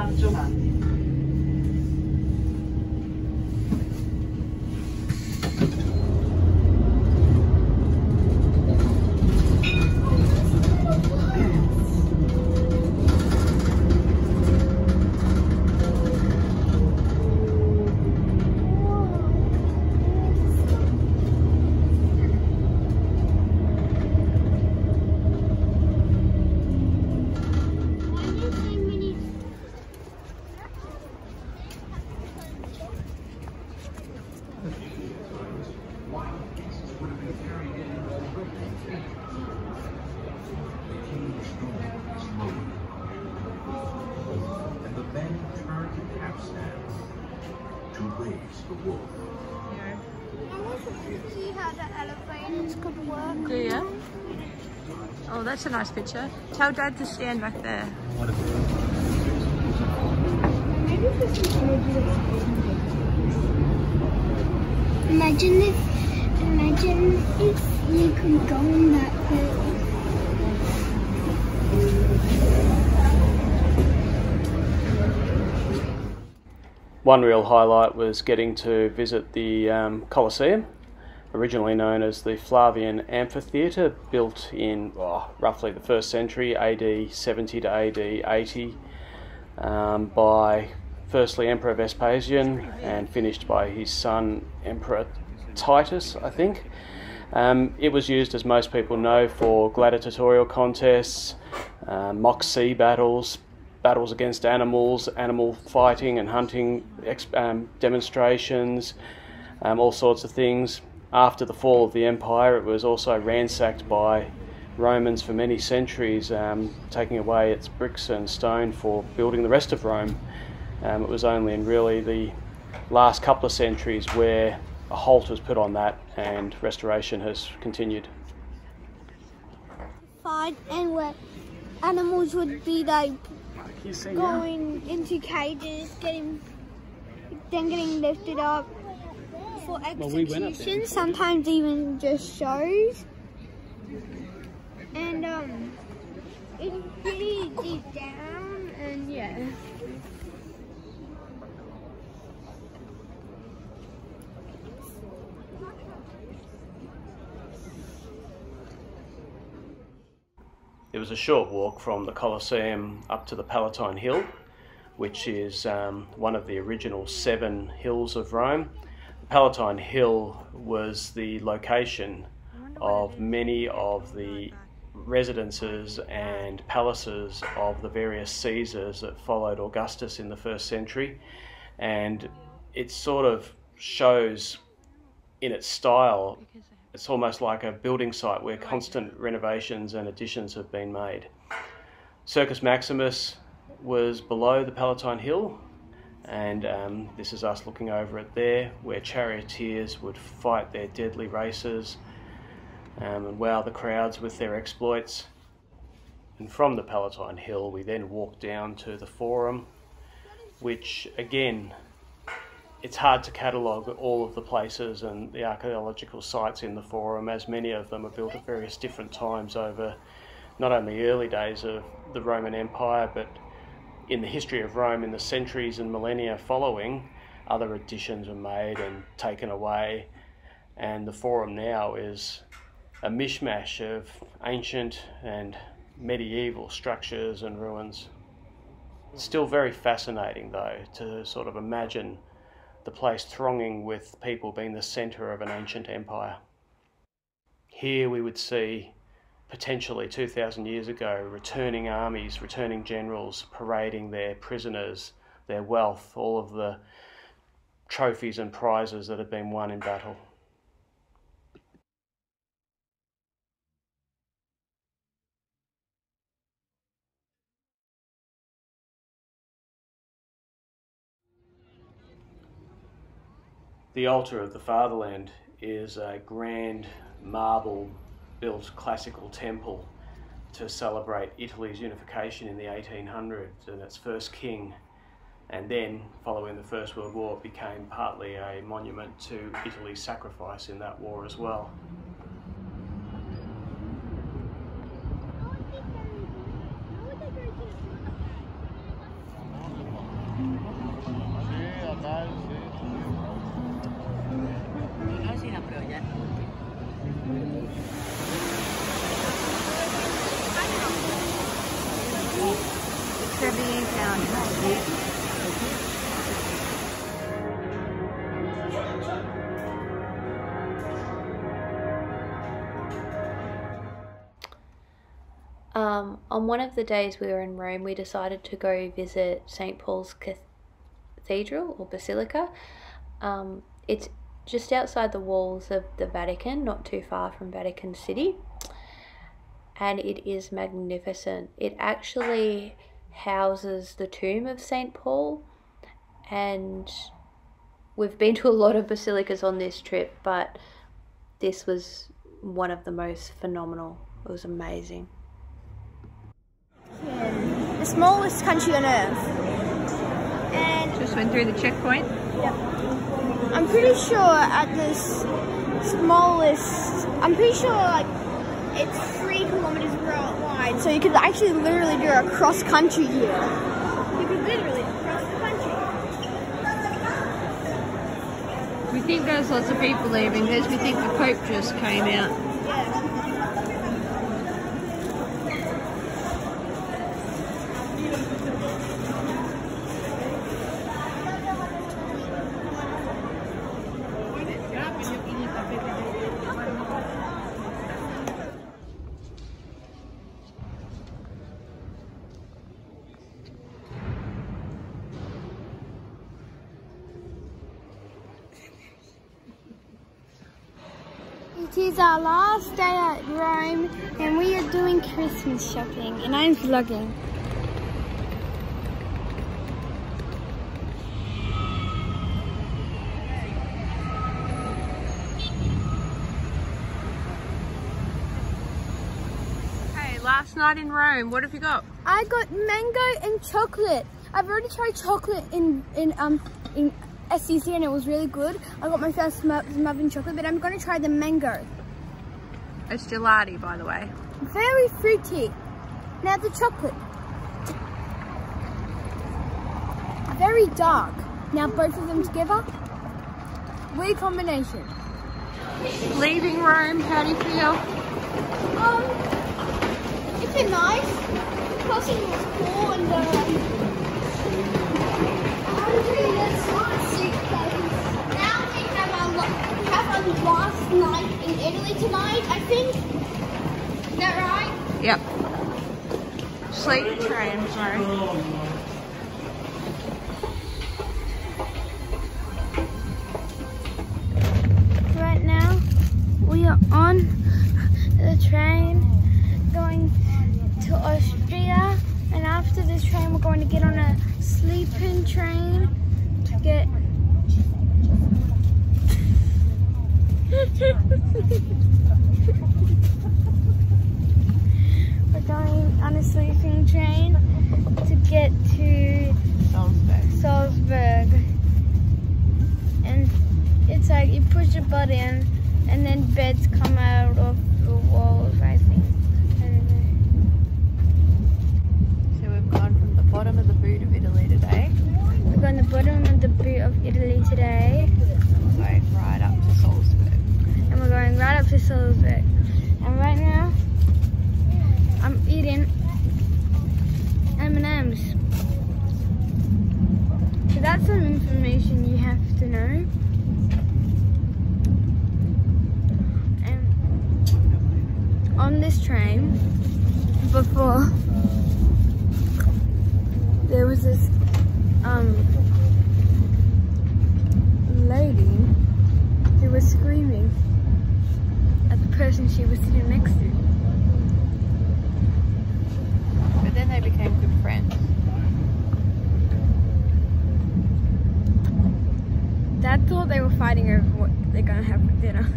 안전한 See how the elevators could work. Do you? Oh, that's a nice picture. Tell Dad to stand back there. Imagine if you could go on that hill. One real highlight was getting to visit the Colosseum, originally known as the Flavian Amphitheatre, built in roughly the 1st century, AD 70 to AD 80, by firstly Emperor Vespasian and finished by his son Emperor Titus, I think. It was used, as most people know, for gladiatorial contests, mock sea battles, battles against animals, animal fighting and hunting demonstrations, all sorts of things. After the fall of the empire, it was also ransacked by Romans for many centuries, taking away its bricks and stone for building the rest of Rome. It was only in really the last couple of centuries where a halt was put on that and restoration has continued. Fine, and where animals would be like going into cages, getting lifted up for execution, sometimes even just shows. And it's pretty deep down, and yeah. It was a short walk from the Colosseum up to the Palatine Hill, which is one of the original 7 hills of Rome. The Palatine Hill was the location of many of the residences and palaces of the various Caesars that followed Augustus in the 1st century, and it sort of shows in its style. It's almost like a building site where constant renovations and additions have been made. Circus Maximus was below the Palatine Hill, and this is us looking over it there, where charioteers would fight their deadly races and wow the crowds with their exploits. And from the Palatine Hill we then walk down to the Forum, which again, it's hard to catalogue all of the places and the archaeological sites in the Forum, as many of them are built at various different times over not only the early days of the Roman Empire, but in the history of Rome in the centuries and millennia following. Other additions were made and taken away, and the Forum now is a mishmash of ancient and medieval structures and ruins. It's still very fascinating though to sort of imagine the place thronging with people being the centre of an ancient empire. Here we would see, potentially 2,000 years ago, returning armies, returning generals parading their prisoners, their wealth, all of the trophies and prizes that had been won in battle. The altar of the Fatherland is a grand marble-built classical temple to celebrate Italy's unification in the 1800s and its first king, and then, following the First World War, it became partly a monument to Italy's sacrifice in that war as well. being found. On one of the days we were in Rome, we decided to go visit St. Paul's Cathedral or Basilica. It's just outside the walls of the Vatican, not too far from Vatican City, and it is magnificent. It actually houses the tomb of St. Paul, and we've been to a lot of basilicas on this trip, but this was one of the most phenomenal. It was amazing. The smallest country on earth. And Just went through the checkpoint. yep. I'm pretty sure at this smallest, I'm pretty sure like it's 3 kilometers wide, so you could actually literally do a cross country here. You could literally cross the country. We think there's lots of people leaving because we think the Pope just came out. Yeah. It is our last day at Rome and we are doing Christmas shopping and I'm vlogging. Hey, last night in Rome, what have you got? I got mango and chocolate. I've already tried chocolate in SCC and it was really good. I got my first muffin chocolate, but I'm going to try the mango. It's gelati, by the way. Very fruity. Now the chocolate. Very dark. Now both of them together. Weird combination. Leaving Rome, how do you feel? It's been nice. The crossing was cool and now we have our last night in Italy tonight, I think. Is that right? Yep. Sleep train, sorry. Right now, we are on the train going to Austria, and after this train we're going to get on a sleeping train to get we're going on a sleeping train to get to Salzburg. And it's like you push a button and then beds come out of the walls, I think. I don't know. So we've gone from the bottom of the boot of Italy today. We're going to the bottom of the boot of Italy today. Going right up to Salzburg. And we're going right up to Salzburg. And right now, I'm eating M&M's. So that's some information you have to know. And on this train, before, there was this lady who was screaming at the person she was sitting next to. But then they became good friends. Dad thought they were fighting over what they're gonna have for dinner.